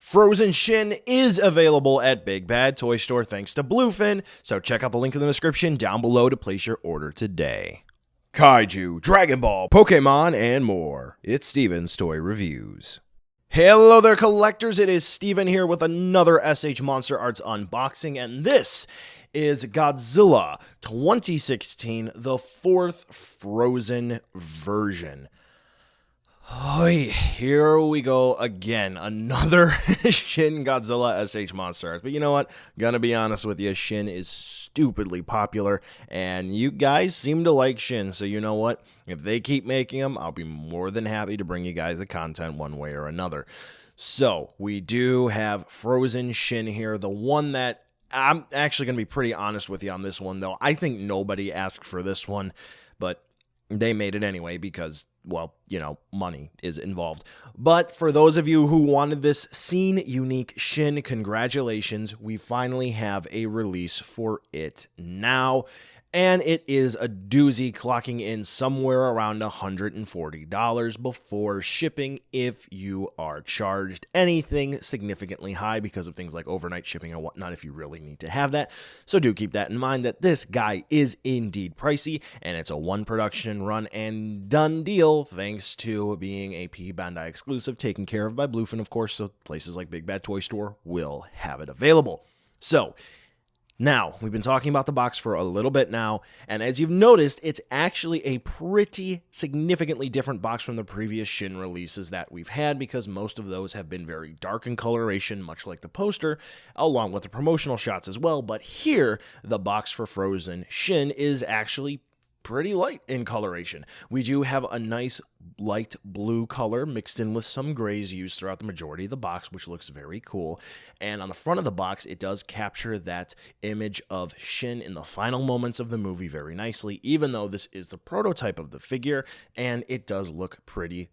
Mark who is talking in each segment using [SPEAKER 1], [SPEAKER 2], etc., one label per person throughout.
[SPEAKER 1] Frozen Shin is available at Big Bad Toy Store thanks to Bluefin, so check out the link in the description down below to place your order today. Kaiju, Dragon Ball, Pokemon, and more. It's Steven's Toy Reviews. Hello there, collectors. It is Steven here with another SH Monster Arts unboxing, and this is Godzilla 2016, the fourth Frozen version. Here we go again, another Shin Godzilla SH Monster Arts. But you know what? Gonna be honest with you, Shin is stupidly popular, and you guys seem to like Shin, so you know what? If they keep making them, I'll be more than happy to bring you guys the content one way or another. So, we do have Frozen Shin here, the one that I'm actually going to be pretty honest with you on this one, though. I think nobody asked for this one, but they made it anyway because, well, you know, money is involved. But for those of you who wanted this scene-unique Shin, congratulations. We finally have a release for it now. And it is a doozy, clocking in somewhere around $140 before shipping if you are charged anything significantly high because of things like overnight shipping and whatnot if you really need to have that. So do keep that in mind that this guy is indeed pricey, and it's a one production run and done deal thanks to being a P Bandai exclusive taken care of by Bluefin, of course, so places like Big Bad Toy Store will have it available. So, now, we've been talking about the box for a little bit now, and as you've noticed, it's actually a pretty significantly different box from the previous Shin releases that we've had, because most of those have been very dark in coloration, much like the poster, along with the promotional shots as well. But here, the box for Frozen Shin is actually pretty light in coloration. We do have a nice light blue color mixed in with some grays used throughout the majority of the box, which looks very cool. And on the front of the box, it does capture that image of Shin in the final moments of the movie very nicely, even though this is the prototype of the figure, and it does look pretty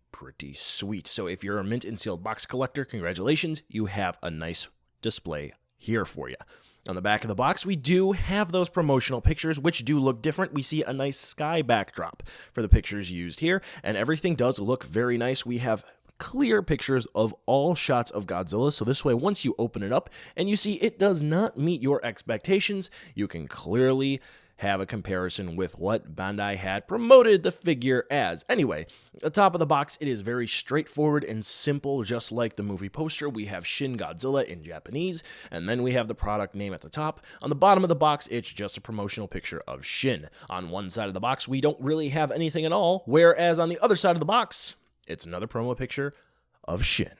[SPEAKER 1] sweet. So if you're a mint and sealed box collector, congratulations, you have a nice display here for you. On the back of the box, we do have those promotional pictures, which do look different. We see a nice sky backdrop for the pictures used here, and everything does look very nice. We have clear pictures of all shots of Godzilla, so this way, once you open it up and you see it does not meet your expectations, you can clearly have a comparison with what Bandai had promoted the figure as. Anyway, at the top of the box, it is very straightforward and simple, just like the movie poster. We have Shin Godzilla in Japanese, and then we have the product name at the top. On the bottom of the box, it's just a promotional picture of Shin. On one side of the box, we don't really have anything at all, whereas on the other side of the box, it's another promo picture of Shin.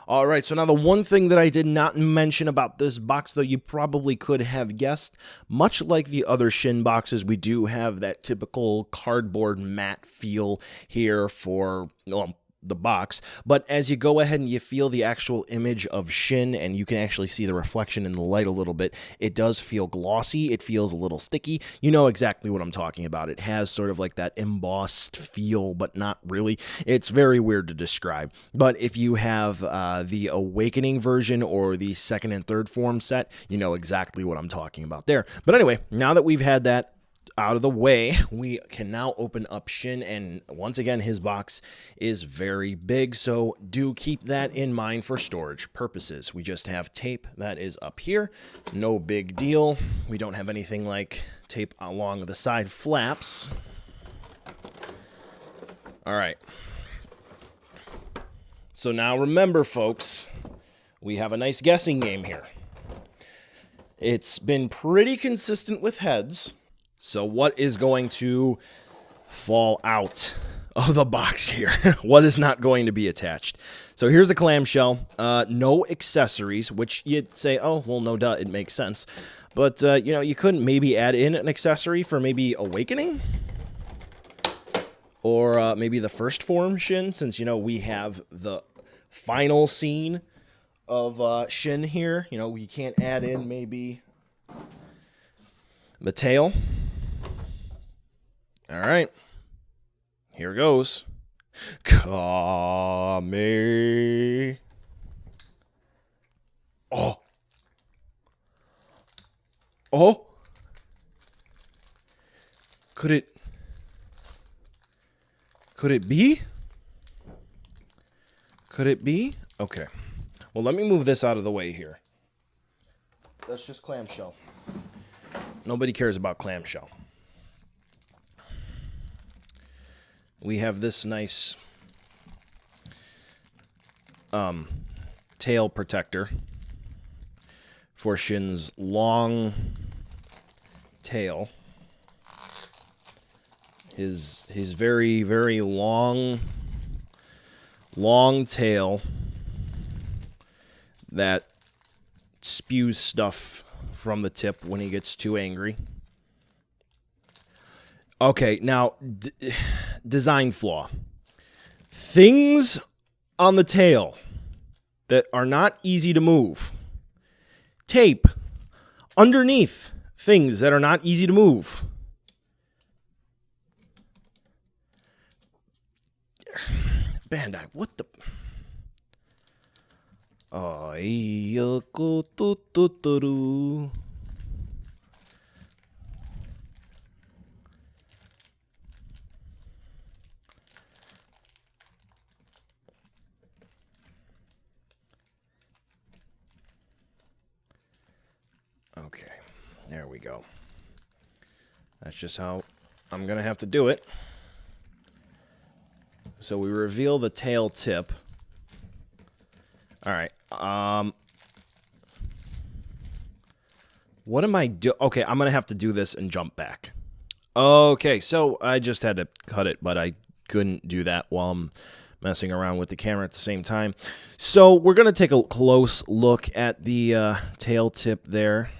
[SPEAKER 1] Alright, so now the one thing that I did not mention about this box, though you probably could have guessed, much like the other Shin boxes, we do have that typical cardboard matte feel here for the box, but as you go ahead and you feel the actual image of Shin, and you can actually see the reflection in the light a little bit, it does feel glossy, it feels a little sticky. You know exactly what I'm talking about. It has sort of like that embossed feel, but not really. It's very weird to describe. But if you have the Awakening version or the second and third form set, you know exactly what I'm talking about there. But anyway, now that we've had that out of the way, we can now open up Shin, and once again, his box is very big, so do keep that in mind for storage purposes. We just have tape that is up here, no big deal. We don't have anything like tape along the side flaps. Alright. So now remember, folks, we have a nice guessing game here. It's been pretty consistent with heads. So what is going to fall out of the box here? What is not going to be attached? So here's the clamshell. No accessories, which you'd say, oh, well, no duh, it makes sense. But, you know, you couldn't maybe add in an accessory for maybe Awakening? Or maybe the first form Shin, since, you know, we have the final scene of Shin here. You know, we can't add in maybe the tail. All right, here goes. Kame. Oh. Oh. Could it be? Could it be? Okay. Well, let me move this out of the way here. That's just clamshell. Nobody cares about clamshell. We have this nice tail protector for Shin's long tail. His very, very long tail that spews stuff from the tip when he gets too angry. Okay, now, design flaw. Things on the tail that are not easy to move. Tape underneath things that are not easy to move. Bandai, what the... Okay, there we go. That's just how I'm going to have to do it. So we reveal the tail tip. All right. What am I doing? Okay, I'm going to have to do this and jump back. Okay, so I just had to cut it, but I couldn't do that while I'm messing around with the camera at the same time. So we're going to take a close look at the tail tip there.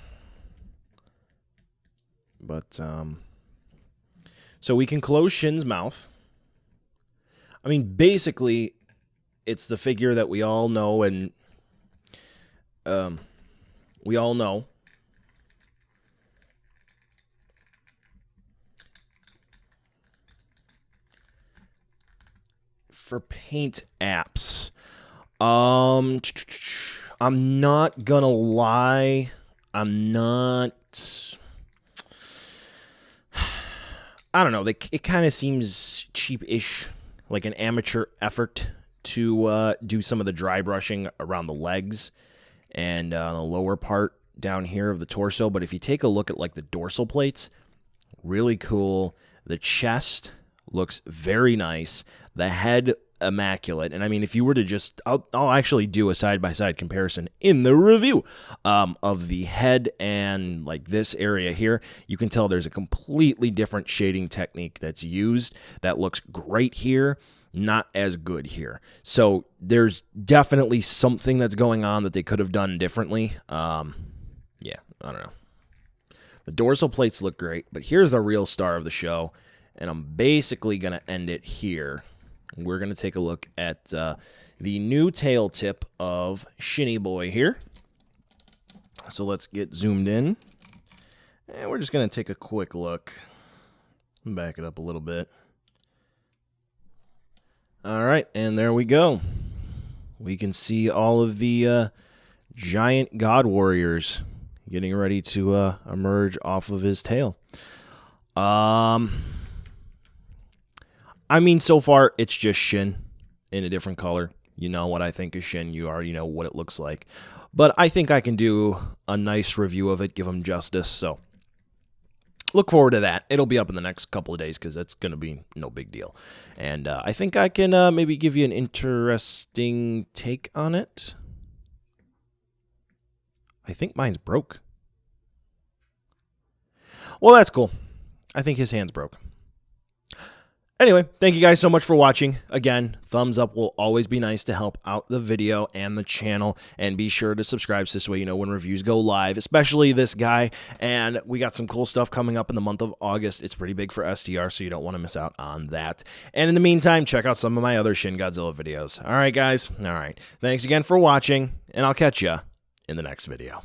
[SPEAKER 1] But, so we can close Shin's mouth. I mean, basically, it's the figure that we all know, and we all know. For paint apps, I'm not gonna lie, I'm not... I don't know, it kind of seems cheap-ish, like an amateur effort to do some of the dry brushing around the legs and the lower part down here of the torso. But if you take a look at like the dorsal plates, really cool. The chest looks very nice. The head, immaculate. And I mean, if you were to just, I'll actually do a side-by-side comparison in the review of the head and like this area here. You can tell there's a completely different shading technique that's used that looks great here, not as good here. So there's definitely something that's going on that they could have done differently. Yeah, I don't know. The dorsal plates look great, but here's the real star of the show, and I'm basically going to end it here. We're going to take a look at the new tail tip of Shinny Boy here. So let's get zoomed in. And we're just going to take a quick look. Back it up a little bit. All right, and there we go. We can see all of the giant god warriors getting ready to emerge off of his tail. I mean, so far, it's just Shin in a different color. You know what I think of Shin. You already know what it looks like. But I think I can do a nice review of it, give him justice. So look forward to that. It'll be up in the next couple of days because that's going to be no big deal. And I think I can maybe give you an interesting take on it. I think mine's broke. Well, that's cool. I think his hand's broke. Anyway, thank you guys so much for watching. Again, thumbs up will always be nice to help out the video and the channel. And be sure to subscribe so this way you know when reviews go live, especially this guy. And we got some cool stuff coming up in the month of August. It's pretty big for STR, so you don't want to miss out on that. And in the meantime, check out some of my other Shin Godzilla videos. All right, guys. All right. Thanks again for watching, and I'll catch ya in the next video.